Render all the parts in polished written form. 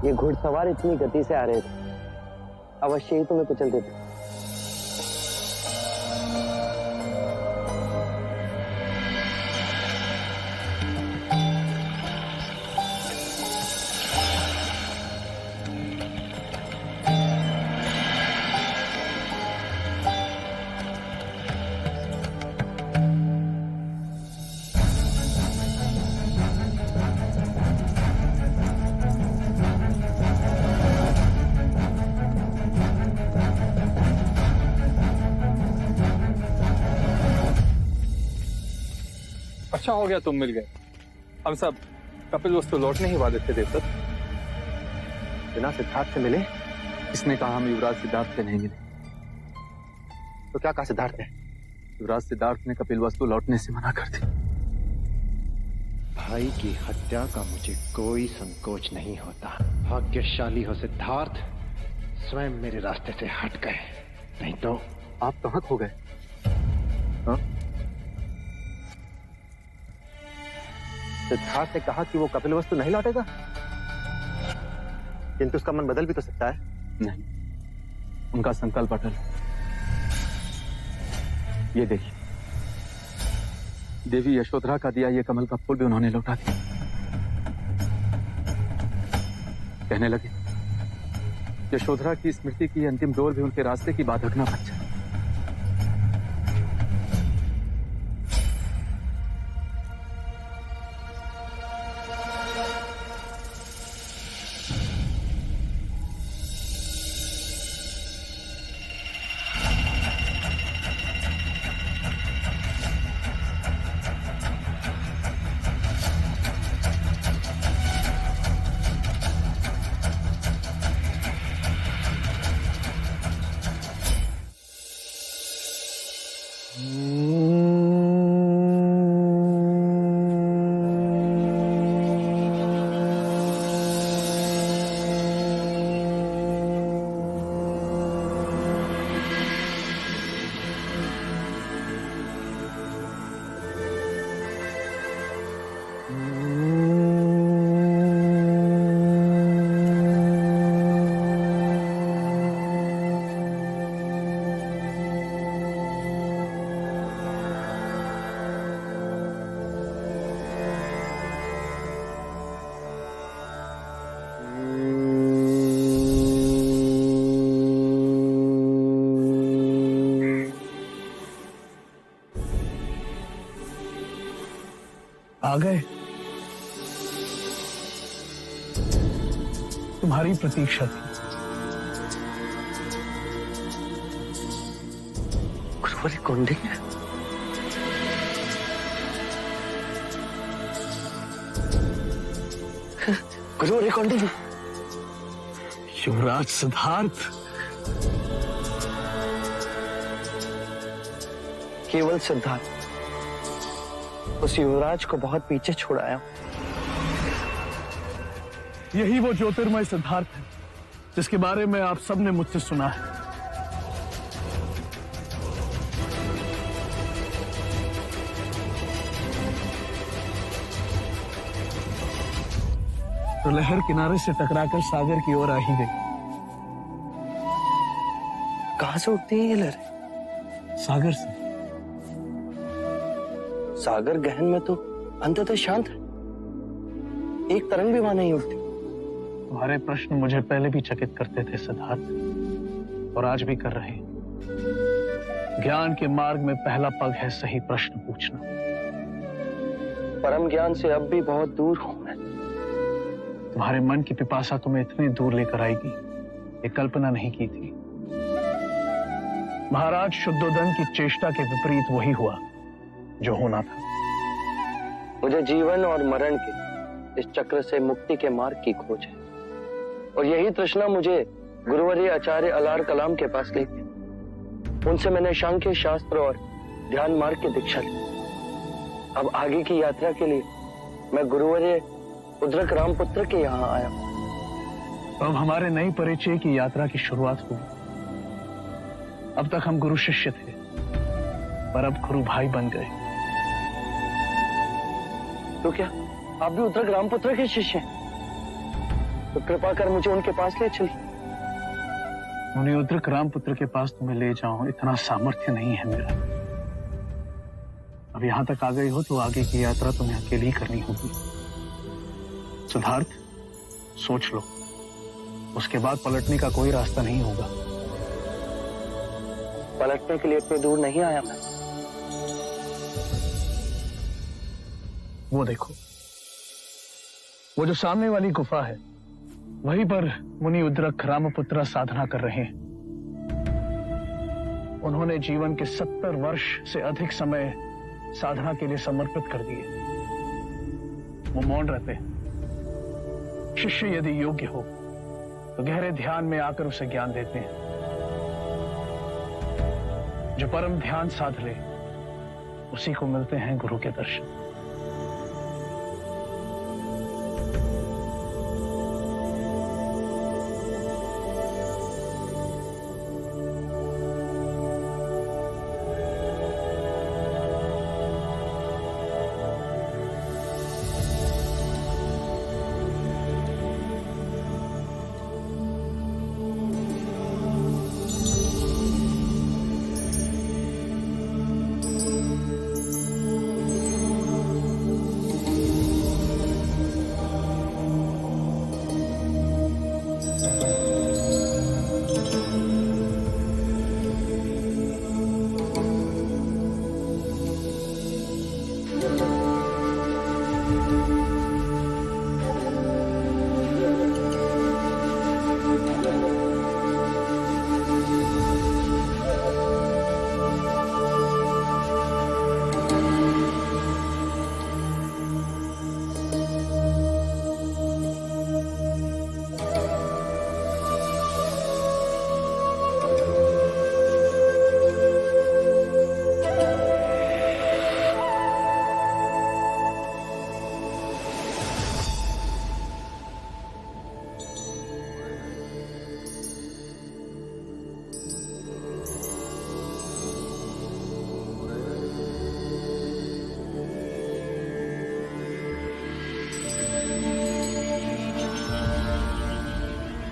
ये घुड़सवार इतनी गति से आ रहे थे, अवश्य ही तुम्हें कुचल देते। अच्छा हो गया तुम मिल गए। हम सब कपिल वस्तु लौटने ही वाले थे देवदत्त। बिना सिद्धार्थ से मिले? इसने कहा हम युवराज सिद्धार्थ से नहीं मिले। तो क्या कहा सिद्धार्थ ने? युवराज सिद्धार्थ ने कपिल वस्तु लौटने से मना कर दी। भाई की हत्या का मुझे कोई संकोच नहीं होता। भाग्यशाली हो सिद्धार्थ, स्वयं मेरे रास्ते से हट गए, नहीं तो आप कहाँ खो गए? हाँ? सिद्धार्थ ने कहा कि वो कपिल वस्तु नहीं लौटेगा, किंतु उसका मन बदल भी तो सकता है। नहीं, उनका संकल्प अटल। ये देखिए, देवी यशोधरा का दिया ये कमल का फूल भी उन्होंने लौटा दिया। कहने लगे यशोधरा की स्मृति की अंतिम डोर भी उनके रास्ते की बाधक न बन जाए। आ गए। तुम्हारी प्रतीक्षा थी। गुरुवरी कौंडिन्य, गुरुवरी कौंडिन्य, युवराज सिद्धार्थ। केवल सिद्धार्थ, उस युवराज को बहुत पीछे छुड़ाया। यही वो ज्योतिर्मय सिद्धार्थ है जिसके बारे में आप सबने मुझसे सुना है। तो लहर किनारे से टकराकर सागर की ओर आ ही गई। कहां से उठती है ये लहरें? सागर से। सागर गहन में तो अंततः शांत है, एक तरंग भी वहां नहीं उठती। तुम्हारे प्रश्न मुझे पहले भी चकित करते थे सिद्धार्थ, और आज भी कर रहे हैं। ज्ञान के मार्ग में पहला पग है सही प्रश्न पूछना। परम ज्ञान से अब भी बहुत दूर हूं मैं। तुम्हारे मन की पिपासा तुम्हें इतनी दूर लेकर आएगी, ये कल्पना नहीं की थी। महाराज शुद्धोदन की चेष्टा के विपरीत वही हुआ जो होना था। मुझे जीवन और मरण के इस चक्र से मुक्ति के मार्ग की खोज है, और यही तृष्णा मुझे गुरुवर्य आचार्य अलार कलाम के पास ले गई। उनसे मैंने सांख्य शास्त्र और ध्यान मार्ग की दीक्षा ली। अब आगे की यात्रा के लिए मैं गुरुवर्य उद्रक रामपुत्र के यहाँ आया हूं। अब हमारे नई परिचय की यात्रा की शुरुआत हुई। अब तक हम गुरु शिष्य थे, पर अब गुरु भाई बन गए। तो क्या आप भी उद्रक रामपुत्र के शिष्य हैं? तो कृपा कर मुझे उनके पास ले चलिए। मुनि उद्रक रामपुत्र के पास तुम्हें ले जाऊं इतना सामर्थ्य नहीं है मेरा। अब यहां तक आ गई हो तो आगे की यात्रा तुम्हें अकेली ही करनी होगी। सिद्धार्थ, सोच लो, उसके बाद पलटने का कोई रास्ता नहीं होगा। पलटने के लिए इतनी दूर नहीं आया मैं। वो देखो, वो जो सामने वाली गुफा है, वहीं पर मुनि उद्रक रामपुत्र साधना कर रहे हैं। उन्होंने जीवन के 70 वर्ष से अधिक समय साधना के लिए समर्पित कर दिए। वो मौन रहते हैं। शिष्य यदि योग्य हो तो गहरे ध्यान में आकर उसे ज्ञान देते हैं। जो परम ध्यान साध ले उसी को मिलते हैं गुरु के दर्शन।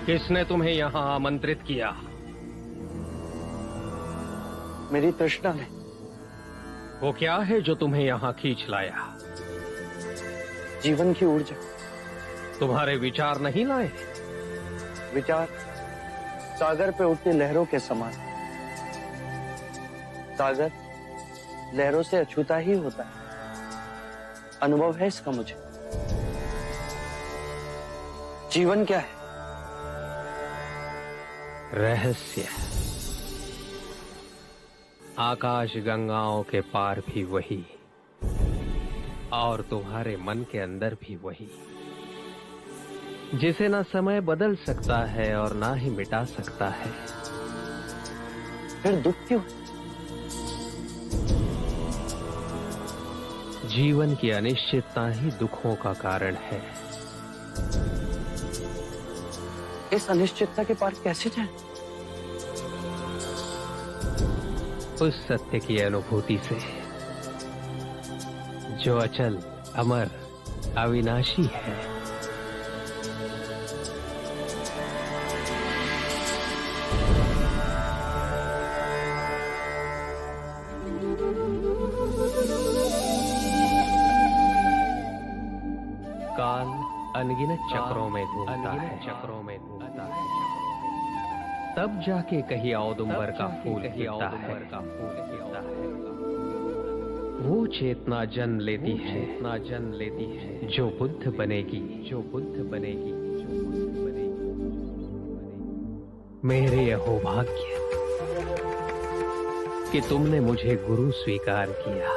किसने तुम्हें यहां आमंत्रित किया? मेरी तृष्णा ने। वो क्या है जो तुम्हें यहां खींच लाया? जीवन की ऊर्जा। तुम्हारे विचार नहीं लाए? विचार सागर पे उठती लहरों के समान। सागर लहरों से अछूता ही होता है। अनुभव है इसका मुझे। जीवन क्या है? रहस्य। आकाश गंगाओं के पार भी वही, और तुम्हारे मन के अंदर भी वही, जिसे ना समय बदल सकता है और ना ही मिटा सकता है। फिर दुख क्यों? जीवन की अनिश्चितता ही दुखों का कारण है। इस अनिश्चितता के पार कैसे जाएं? उस सत्य की अनुभूति से जो अचल, अमर, अविनाशी है। काल अनगिनत चक्रों में घूमता है, तब जाके कहीं औदुंबर का फूल खिलता है। वो चेतना जन्म लेती है, जो बुद्ध बनेगी। मेरे अहोभाग्य कि तुमने मुझे गुरु स्वीकार किया।